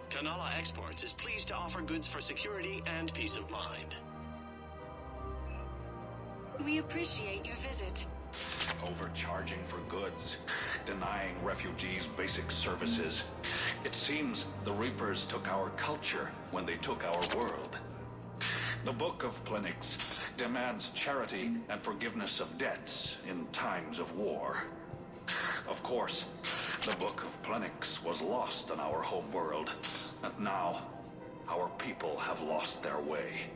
Kanala Exports is pleased to offer goods for security and peace of mind. We appreciate your visit. Overcharging for goods, denying refugees basic services. It seems the Reapers took our culture when they took our world. The Book of Plenix demands charity and forgiveness of debts in times of war. Of course, the Book of Plenix was lost in our home world, and now our people have lost their way.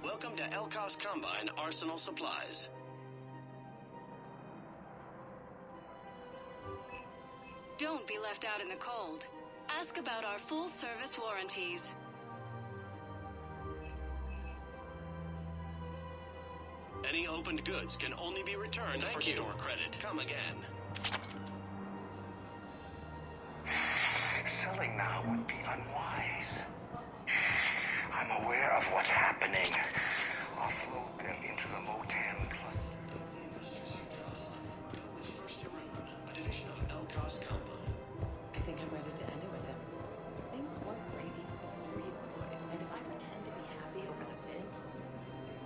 Welcome to Elkos Combine Arsenal Supplies. Don't be left out in the cold. Ask about our full-service warranties. Any opened goods can only be returned for store credit. Come again. Selling now would be unwise. I'm aware of what's happening. Offload them into the Motan cluster. A division of Elkos Combine. I think I'm ready to end it with him. Things weren't great even before you quit, and if I pretend to be happy over the vids,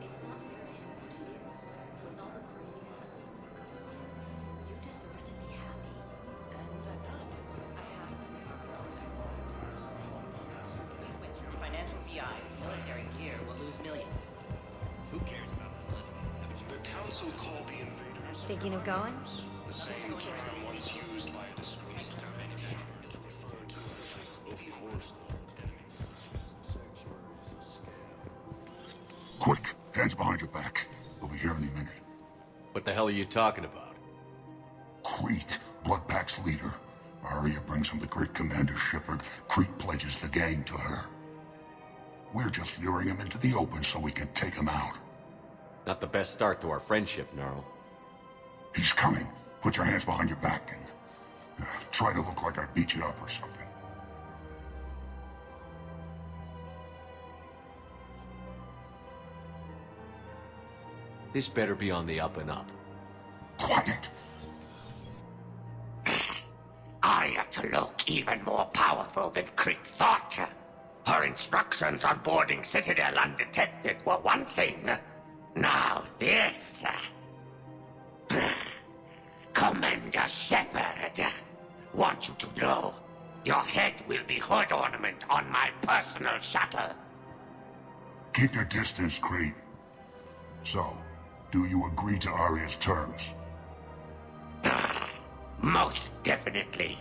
it's not fair to him or to you. With all the craziness that we've overcome, you deserve to be happy. And I'm not. I have to be. We switch from financial BIs to military gear, we'll lose millions. Who cares about the money? The Council called the invaders. Thinking of going? The same term once used by a discreet it referred to of course. Quick, hands behind your back. We'll be here any minute. What the hell are you talking about? Crete, Bloodpack's leader. Arya brings him the great Commander Shepard. Crete pledges the gang to her. We're just luring him into the open so we can take him out. Not the best start to our friendship, Gnarl. He's coming. Put your hands behind your back and try to look like I beat you up or something. This better be on the up and up. Quiet! Arya to look even more powerful than Crete thought. Her instructions on boarding Citadel undetected were one thing. Now this. Commander Shepard, want you to know, your head will be hood ornament on my personal shuttle. Keep your distance, Crete. So, do you agree to Arya's terms? Most definitely.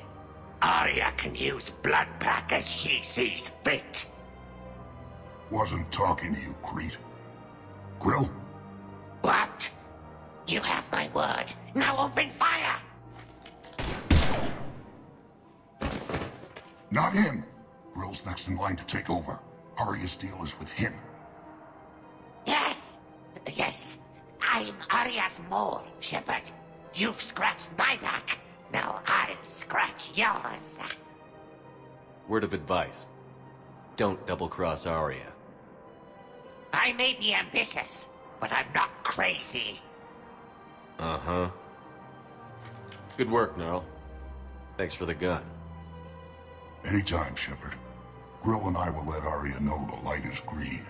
Arya can use blood pack as she sees fit. Wasn't talking to you, Crete. Grill? What? You have my word. Now open fire! Not him. Grill's next in line to take over. Arya's deal is with him. Yes. Yes. I'm Arya's mole, Shepard. You've scratched my back. Now I'll scratch yours. Word of advice. Don't double-cross Arya. I may be ambitious, but I'm not crazy. Uh-huh. Good work, Gnarl. Thanks for the gun. Anytime, Shepard. Grill and I will let Arya know the light is green.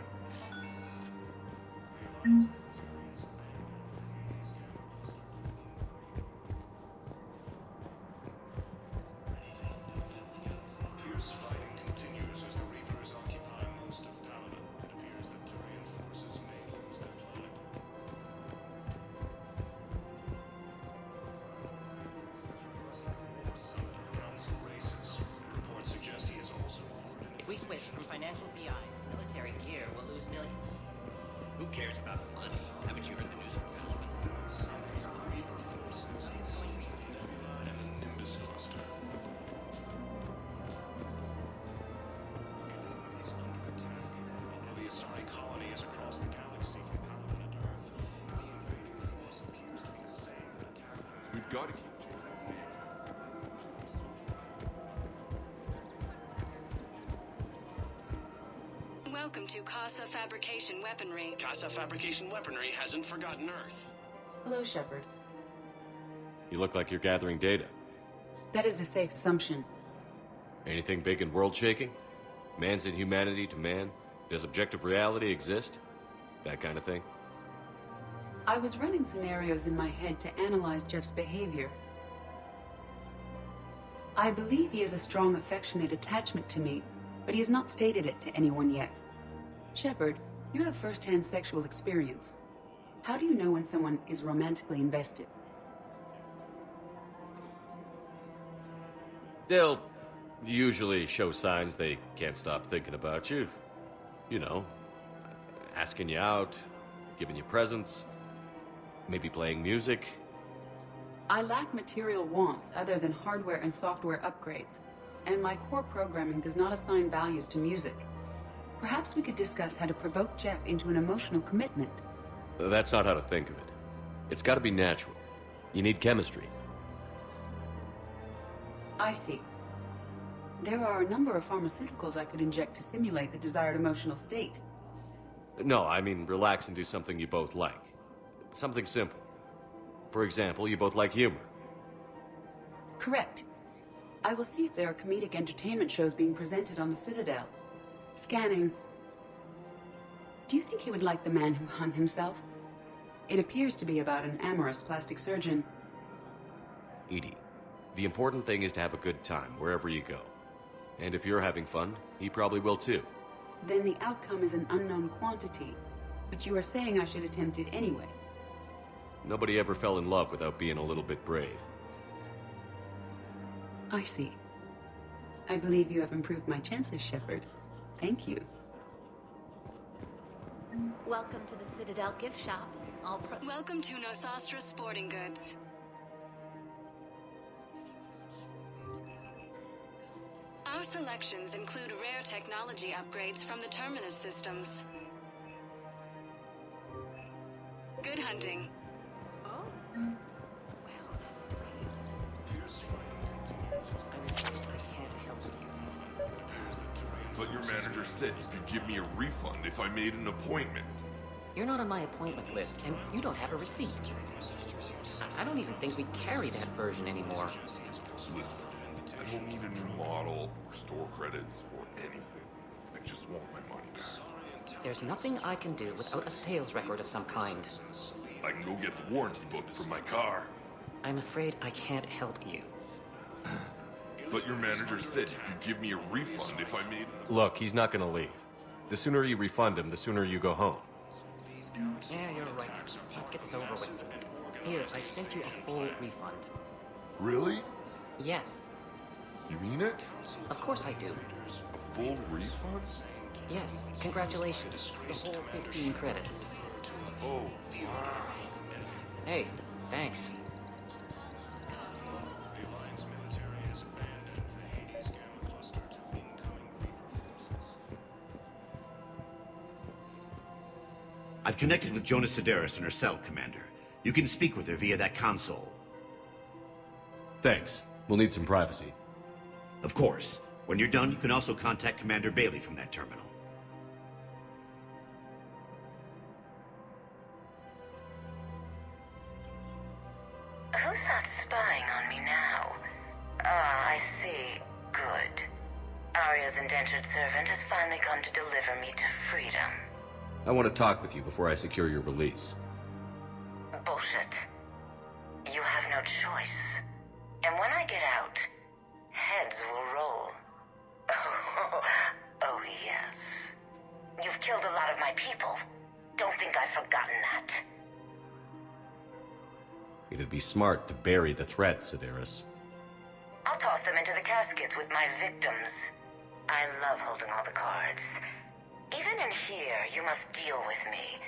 Fierce fighting continues as the Reapers occupy most of Paladin. It appears that Turian forces may lose their planet. Council races. Reports suggest he has also offered an... If we switch from financial VIs to military gear, we'll lose millions. Who cares about the money? Haven't you heard the news from Paladin? Reaper forces and the Nimbus cluster. Is under attack. Although the Asari colony is across the galaxy from Paladin and Earth, the invading force appears to be the same attack. We've got to keep changing. Welcome to Casa Fabrication Weaponry. Casa Fabrication Weaponry hasn't forgotten Earth. Hello, Shepard. You look like you're gathering data. That is a safe assumption. Anything big and world-shaking? Man's inhumanity to man? Does objective reality exist? That kind of thing? I was running scenarios in my head to analyze Jeff's behavior. I believe he has a strong affectionate attachment to me, but he has not stated it to anyone yet. Shepard, you have first-hand sexual experience. How do you know when someone is romantically invested? They'll usually show signs they can't stop thinking about you. You know, asking you out, giving you presents, maybe playing music. I lack material wants other than hardware and software upgrades, and my core programming does not assign values to music. Perhaps we could discuss how to provoke Jeff into an emotional commitment. That's not how to think of it. It's got to be natural. You need chemistry. I see. There are a number of pharmaceuticals I could inject to simulate the desired emotional state. No, I mean relax and do something you both like. Something simple. For example, you both like humor. Correct. I will see if there are comedic entertainment shows being presented on the Citadel. Scanning. Do you think he would like The Man Who Hung Himself? It appears to be about an amorous plastic surgeon. Edie, the important thing is to have a good time wherever you go. And if you're having fun, he probably will too. Then the outcome is an unknown quantity. But you are saying I should attempt it anyway. Nobody ever fell in love without being a little bit brave. I see. I believe you have improved my chances, Shepard. Thank you. Welcome to the Citadel gift shop. Welcome to Nosastra Sporting Goods. selections include rare technology upgrades from the Terminus systems. Good hunting. But your manager said you could give me a refund if I made an appointment. You're not on my appointment list, and you don't have a receipt. I don't even think we carry that version anymore. Listen, I don't need a new model, or store credits, or anything. I just want my money back. There's nothing I can do without a sales record of some kind. I can go get the warranty book from my car. I'm afraid I can't help you. But your manager said you could give me a refund if I made... Look, he's not gonna leave. The sooner you refund him, the sooner you go home. Yeah, you're right. Let's get this over with. Here, I sent you a full refund. Really? Yes. You mean it? Of course I do. A full refund? Yes, congratulations. The whole 15 credits. Oh, wow. Hey, thanks. I've connected with Jonas Sedaris and her cell, Commander. You can speak with her via that console. Thanks. We'll need some privacy. Of course. When you're done, you can also contact Commander Bailey from that terminal. Who's that spying on me now? Ah, I see. Good. Arya's indentured servant has finally come to deliver me to freedom. I want to talk with you before I secure your release. Bullshit. You have no choice. And when I get out, heads will roll. Oh, yes. You've killed a lot of my people. Don't think I've forgotten that. It'd be smart to bury the threat, Sedaris. I'll toss them into the caskets with my victims. I love holding all the cards. Even in here, you must deal with me.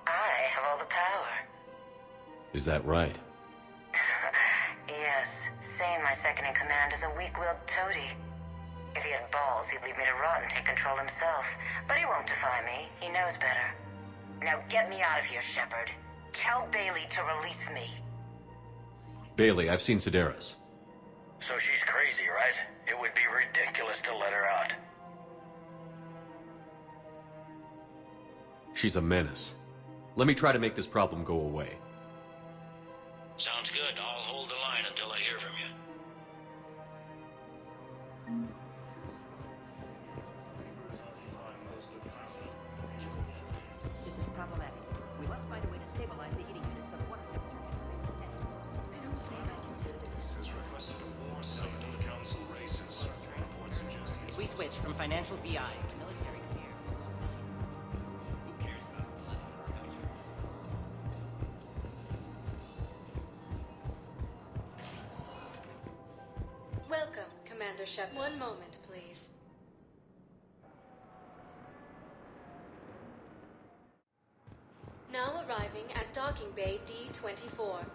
I have all the power. Is that right? Yes, Sane, my second-in-command, is a weak-willed toady. If he had balls, he'd leave me to rot and take control himself. But he won't defy me. He knows better. Now get me out of here, Shepard. Tell Bailey to release me. Bailey, I've seen Sedaris. So she's crazy, right? It would be ridiculous to let her out. She's a menace. Let me try to make this problem go away. Sounds good. I'll hold the line until I hear from you. This is problematic. We must find a way to stabilize the heating unit so the water temperature can remain steady. I don't think I can do this. Has requested a war summit of council races. Report suggesting if we switch from financial VI to military fear. Who cares about the blood for our country? Welcome, Commander Shepard. One moment, please. Now arriving at docking bay D-24.